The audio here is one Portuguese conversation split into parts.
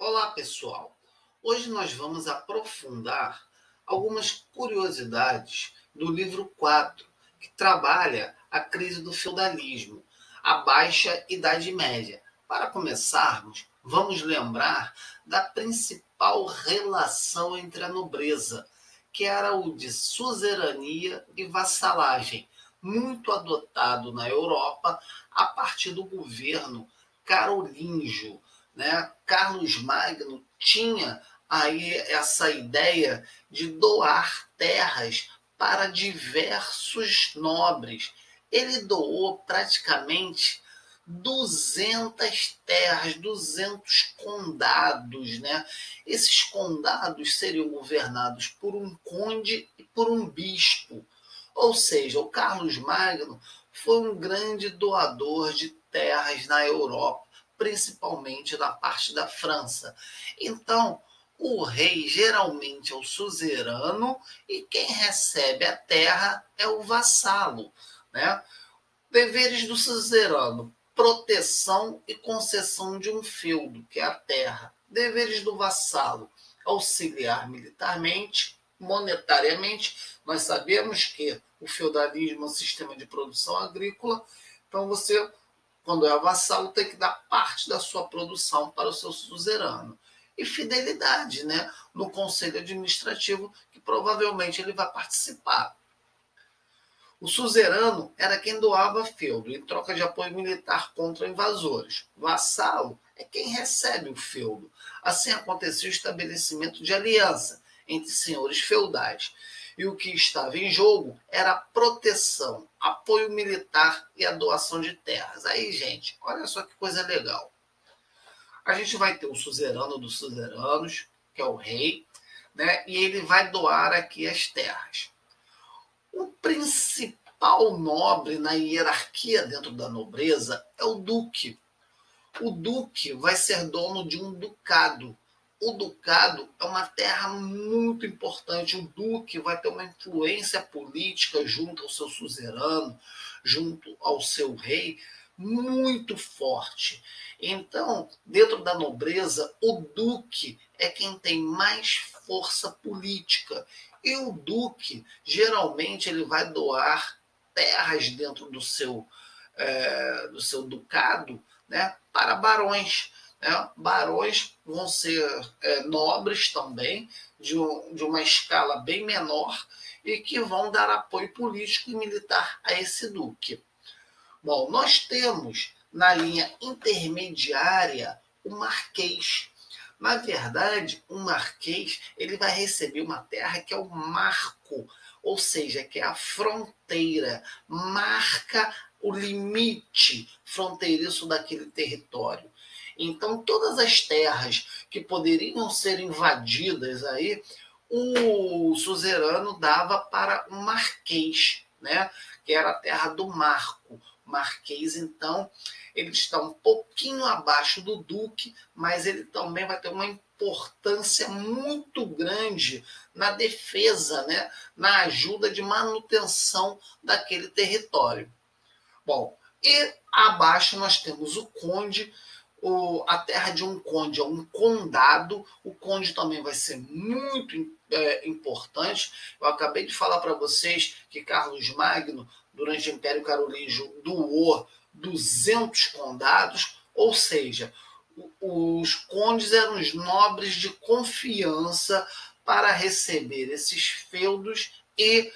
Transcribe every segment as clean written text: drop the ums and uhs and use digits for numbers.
Olá, pessoal! Hoje nós vamos aprofundar algumas curiosidades do livro 4, que trabalha a crise do feudalismo, a Baixa Idade Média. Para começarmos, vamos lembrar da principal relação entre a nobreza, que era o de suzerania e vassalagem, muito adotado na Europa a partir do governo carolíngio, né? Carlos Magno tinha aí essa ideia de doar terras para diversos nobres. Ele doou praticamente 200 terras, 200 condados, né? Esses condados seriam governados por um conde e por um bispo. Ou seja, o Carlos Magno foi um grande doador de terras na Europa, principalmente da parte da França. Então, o rei geralmente é o suzerano e quem recebe a terra é o vassalo, né? Deveres do suzerano: proteção e concessão de um feudo, que é a terra. Deveres do vassalo: auxiliar militarmente, monetariamente. Nós sabemos que o feudalismo é um sistema de produção agrícola, então você, quando é vassalo, tem que dar parte da sua produção para o seu suzerano. E fidelidade, né, no conselho administrativo, que provavelmente ele vai participar. O suzerano era quem doava feudo em troca de apoio militar contra invasores. O vassalo é quem recebe o feudo. Assim acontecia o estabelecimento de aliança entre senhores feudais. E o que estava em jogo era a proteção, apoio militar e a doação de terras. Aí, gente, olha só que coisa legal. A gente vai ter o suzerano dos suzeranos, que é o rei, né? E ele vai doar aqui as terras. O principal nobre na hierarquia dentro da nobreza é o duque. O duque vai ser dono de um ducado. O ducado é uma terra muito importante. O duque vai ter uma influência política junto ao seu suzerano, junto ao seu rei, muito forte. Então, dentro da nobreza, o duque é quem tem mais força política. E o duque, geralmente, ele vai doar terras dentro do seu ducado, né, para barões. Né? Barões vão ser nobres também, de uma escala bem menor, e que vão dar apoio político e militar a esse duque. Bom, nós temos na linha intermediária o marquês. Na verdade, o marquês ele vai receber uma terra que é o marco, ou seja, que é a fronteira, marca o limite fronteiriço daquele território. Então, todas as terras que poderiam ser invadidas aí, o suzerano dava para um marquês, né? Que era a terra do marco. Marquês, então, ele está um pouquinho abaixo do duque, mas ele também vai ter uma importância muito grande na defesa, né? Na ajuda de manutenção daquele território. Bom, e abaixo nós temos o conde. A terra de um conde é um condado. O conde também vai ser muito importante. Eu acabei de falar para vocês que Carlos Magno, durante o Império Carolíngio, doou 200 condados, ou seja, os condes eram os nobres de confiança para receber esses feudos e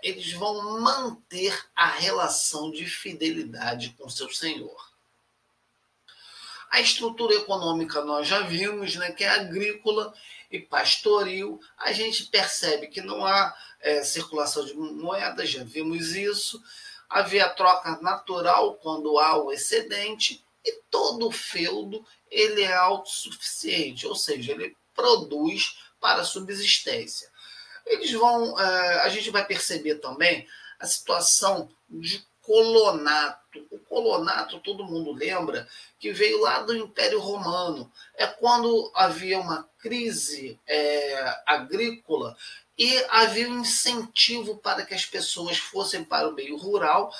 eles vão manter a relação de fidelidade com seu senhor. A estrutura econômica nós já vimos, né, que é agrícola e pastoril. A gente percebe que não há circulação de moedas, já vimos isso. Havia troca natural quando há o excedente, e todo feudo ele é autossuficiente, ou seja, ele produz para a subsistência. A gente vai perceber também a situação de colonato. O colonato, todo mundo lembra, que veio lá do Império Romano. É quando havia uma crise agrícola e havia um incentivo para que as pessoas fossem para o meio rural,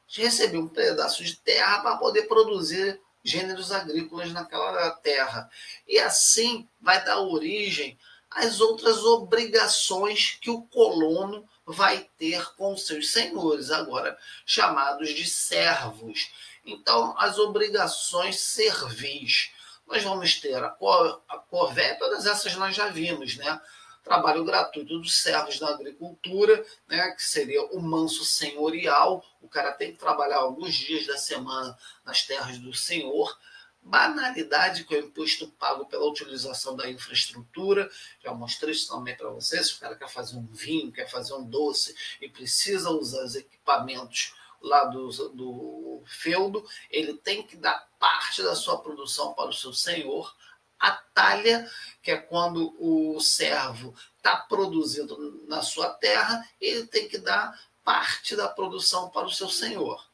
receber um pedaço de terra para poder produzir gêneros agrícolas naquela terra. E assim vai dar origem às outras obrigações que o colono vai ter com os seus senhores, agora chamados de servos. Então, as obrigações servis. Nós vamos ter a corvé, todas essas nós já vimos, né? Trabalho gratuito dos servos na agricultura, né, que seria o manso senhorial, o cara tem que trabalhar alguns dias da semana nas terras do senhor. Banalidade, que é o imposto pago pela utilização da infraestrutura, já mostrei isso também para vocês, se o cara quer fazer um vinho, quer fazer um doce e precisa usar os equipamentos lá do feudo, ele tem que dar parte da sua produção para o seu senhor. A talha, que é quando o servo está produzindo na sua terra, ele tem que dar parte da produção para o seu senhor.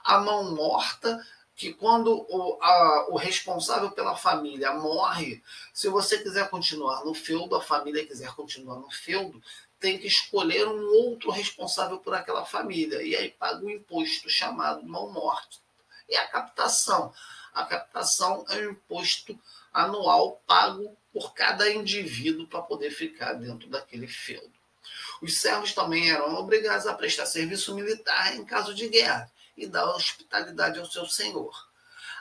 A mão morta, que quando o responsável pela família morre, se você quiser continuar no feudo, a família quiser continuar no feudo, tem que escolher um outro responsável por aquela família, e aí paga um imposto chamado mão morta. E a captação? A captação é um imposto anual pago por cada indivíduo para poder ficar dentro daquele feudo. Os servos também eram obrigados a prestar serviço militar em caso de guerra e dar hospitalidade ao seu senhor.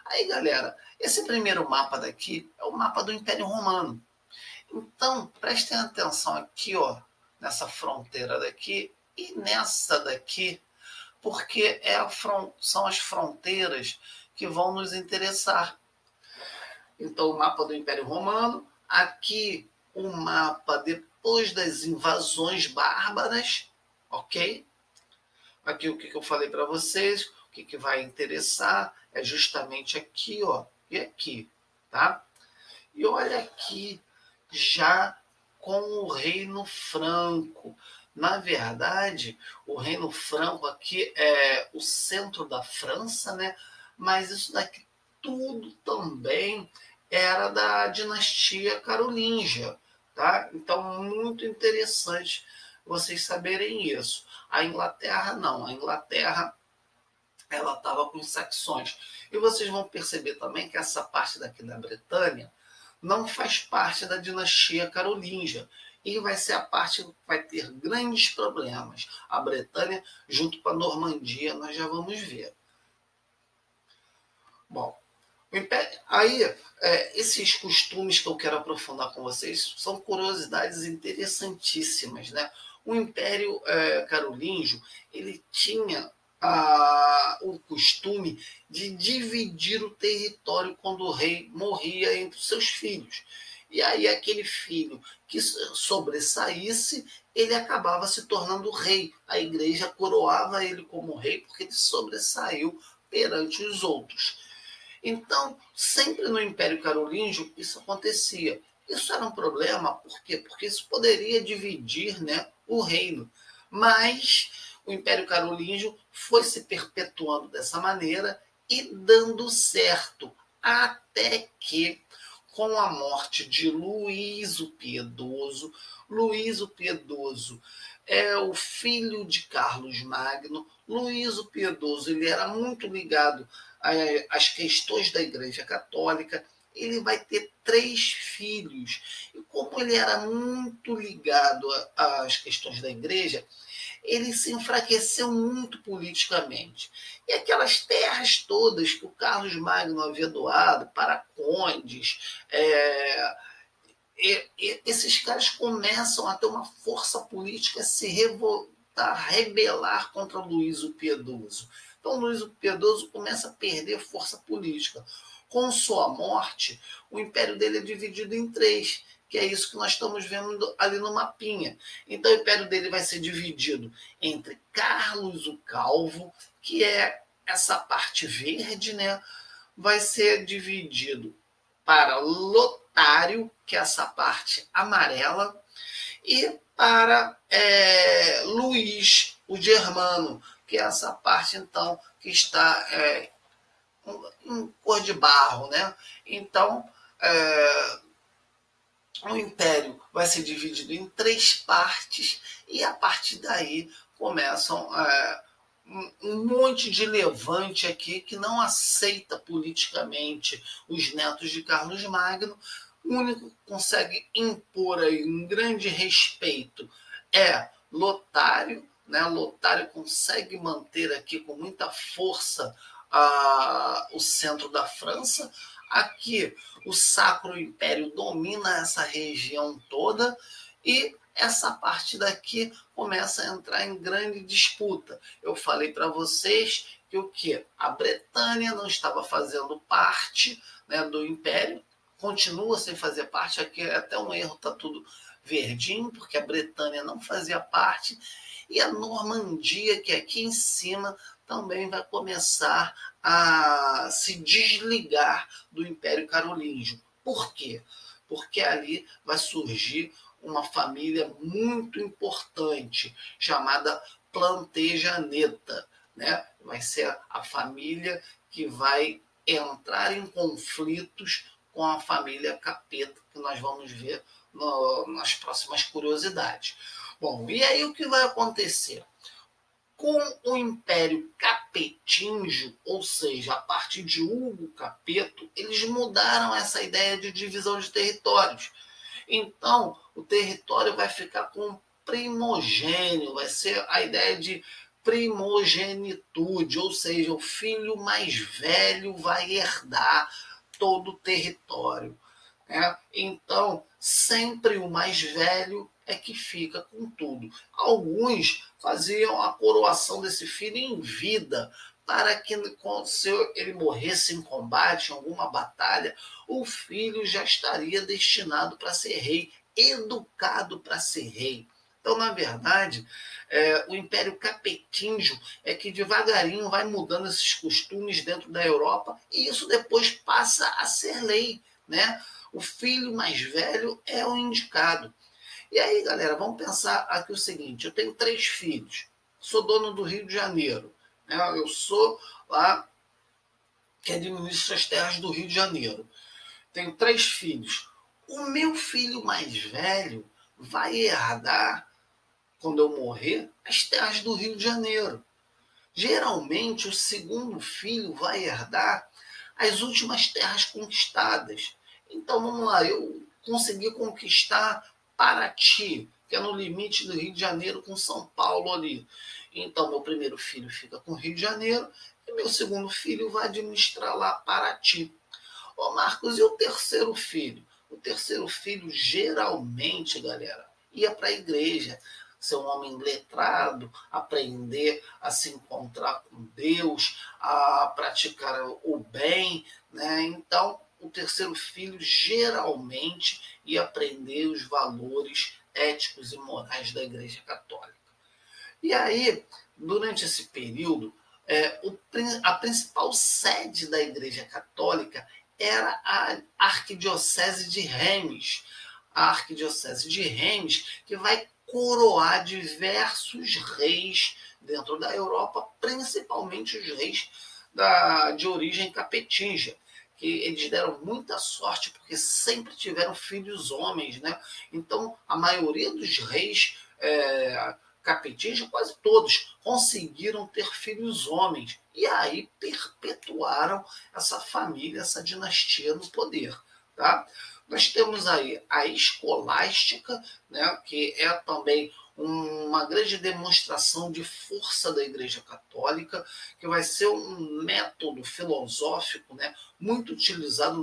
Aí, galera, esse primeiro mapa daqui é o mapa do Império Romano. Então, prestem atenção aqui, ó, nessa fronteira daqui e nessa daqui, porque são as fronteiras que vão nos interessar. Então, o mapa do Império Romano, aqui o mapa depois das invasões bárbaras, ok? Aqui o que eu falei para vocês, o que vai interessar é justamente aqui, ó, e aqui, tá? E olha aqui, já com o Reino Franco. Na verdade, o Reino Franco aqui é o centro da França, né? Mas isso daqui tudo também era da dinastia carolíngia, tá? Então, muito interessante vocês saberem isso. A Inglaterra não, a Inglaterra ela estava com os saxões. E vocês vão perceber também que essa parte daqui da Bretanha não faz parte da dinastia carolíngia. E vai ser a parte que vai ter grandes problemas. A Bretanha, junto com a Normandia, nós já vamos ver. Bom, aí, esses costumes que eu quero aprofundar com vocês são curiosidades interessantíssimas, né? O Império Carolíngio, ele tinha o costume de dividir o território quando o rei morria entre os seus filhos. E aí aquele filho que sobressaísse, ele acabava se tornando rei. A igreja coroava ele como rei porque ele sobressaiu perante os outros. Então, sempre no Império Carolíngio isso acontecia. Isso era um problema, por quê? Porque isso poderia dividir, né, o reino. Mas o Império Carolíngio foi se perpetuando dessa maneira e dando certo, até que, com a morte de Luís o Piedoso é o filho de Carlos Magno. Luís o Piedoso, ele era muito ligado às questões da Igreja Católica. Ele vai ter 3 filhos. E como ele era muito ligado às questões da Igreja, ele se enfraqueceu muito politicamente. E aquelas terras todas que o Carlos Magno havia doado para condes, esses caras começam a ter uma força política, a se revoltar, a rebelar contra Luís o Piedoso. Então, Luís o Piedoso começa a perder força política. Com sua morte, o império dele é dividido em 3, que é isso que nós estamos vendo ali no mapinha. Então, o império dele vai ser dividido entre Carlos o Calvo, que é essa parte verde, né? Vai ser dividido para Lotário, que é essa parte amarela, e para Luís o Germano, que é essa parte, então, que está em cor de barro, né? Então, o império vai ser dividido em 3 partes e a partir daí começam um monte de levante aqui que não aceita politicamente os netos de Carlos Magno. O único que consegue impor aí um grande respeito é Lotário, né? Lotário consegue manter aqui com muita força o centro da França. Aqui o Sacro Império domina essa região toda e essa parte daqui começa a entrar em grande disputa. Eu falei para vocês que o que? A Bretanha não estava fazendo parte, né, do Império, continua sem fazer parte, aqui é até um erro, está tudo verdinho, porque a Bretanha não fazia parte, e a Normandia, que é aqui em cima, também vai começar a se desligar do Império Carolíngio. Por quê? Porque ali vai surgir uma família muito importante, chamada Plantageneta, né? Vai ser a família que vai entrar em conflitos com a família Capeta, que nós vamos ver nas próximas curiosidades. Bom, e aí o que vai acontecer? Com o Império Capetíngio, ou seja, a partir de Hugo Capeto, eles mudaram essa ideia de divisão de territórios. Então, o território vai ficar com primogênio, vai ser a ideia de primogenitude, ou seja, o filho mais velho vai herdar todo o território, né? Então, sempre o mais velho é que fica com tudo. Alguns faziam a coroação desse filho em vida, para que, se ele morresse em combate, em alguma batalha, o filho já estaria destinado para ser rei, educado para ser rei. Então, na verdade, o Império Capetíngio é que devagarinho vai mudando esses costumes dentro da Europa, e isso depois passa a ser lei, né? O filho mais velho é o indicado. E aí, galera, vamos pensar aqui o seguinte: eu tenho 3 filhos, sou dono do Rio de Janeiro, né? Eu sou lá que administra as terras do Rio de Janeiro. Tenho 3 filhos. O meu filho mais velho vai herdar, quando eu morrer, as terras do Rio de Janeiro. Geralmente, o segundo filho vai herdar as últimas terras conquistadas. Então, vamos lá, eu consegui conquistar Paraty, que é no limite do Rio de Janeiro com São Paulo ali. Então, meu primeiro filho fica com o Rio de Janeiro e meu segundo filho vai administrar lá Paraty. Ô Marcos, e o terceiro filho? O terceiro filho, geralmente, galera, ia para a igreja, ser um homem letrado, aprender a se encontrar com Deus, a praticar o bem, né? Então, o terceiro filho geralmente ia aprender os valores éticos e morais da Igreja Católica. E aí, durante esse período, a principal sede da Igreja Católica era a Arquidiocese de Reims. A Arquidiocese de Reims, que vai coroar diversos reis dentro da Europa, principalmente os reis de origem capetinja, que eles deram muita sorte porque sempre tiveram filhos homens, né? Então, a maioria dos reis capetinja, quase todos, conseguiram ter filhos homens. E aí perpetuaram essa família, essa dinastia no poder. Tá? Nós temos aí a escolástica, né, que é também uma grande demonstração de força da Igreja Católica, que vai ser um método filosófico, né, muito utilizado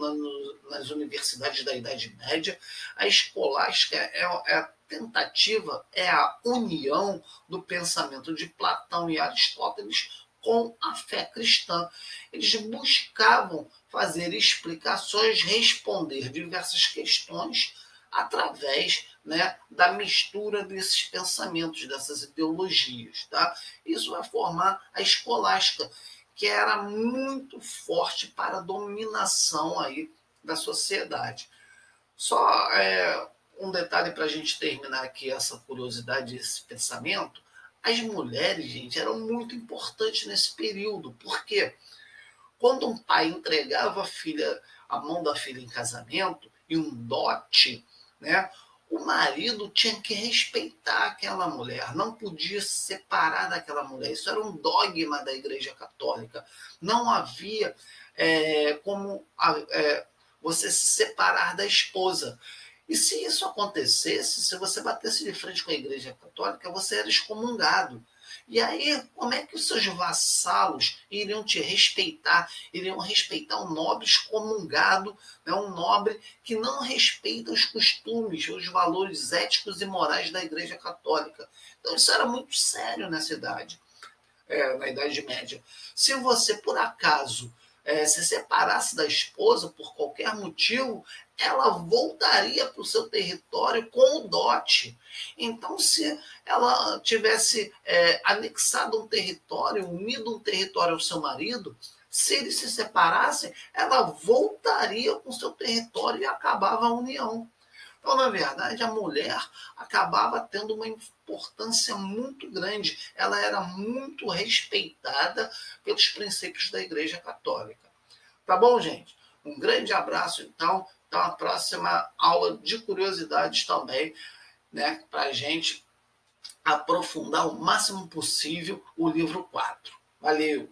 nas universidades da Idade Média. A escolástica a tentativa, é a união do pensamento de Platão e Aristóteles com a fé cristã. Eles buscavam fazer explicações, responder diversas questões através, né, da mistura desses pensamentos, dessas ideologias. Tá? Isso vai formar a escolástica, que era muito forte para a dominação aí da sociedade. Só um detalhe para a gente terminar aqui essa curiosidade, esse pensamento: as mulheres, gente, eram muito importantes nesse período, porque quando um pai entregava a mão da filha em casamento e um dote, né, o marido tinha que respeitar aquela mulher, não podia se separar daquela mulher. Isso era um dogma da Igreja Católica. Não havia como você se separar da esposa. E se isso acontecesse, se você batesse de frente com a Igreja Católica, você era excomungado. E aí, como é que os seus vassalos iriam te respeitar? Iriam respeitar um nobre excomungado, né? Um nobre que não respeita os costumes, os valores éticos e morais da Igreja Católica. Então, isso era muito sério nessa idade, na Idade Média. Se você, por acaso, se separasse da esposa por qualquer motivo, ela voltaria para o seu território com o dote. Então, se ela tivesse anexado um território, unido um território ao seu marido, se eles se separassem, ela voltaria com o seu território e acabava a união. Então, na verdade, a mulher acabava tendo uma importância muito grande. Ela era muito respeitada pelos princípios da Igreja Católica. Tá bom, gente? Um grande abraço, então. Então, a próxima aula de curiosidades também, né? Para a gente aprofundar o máximo possível o livro 4. Valeu!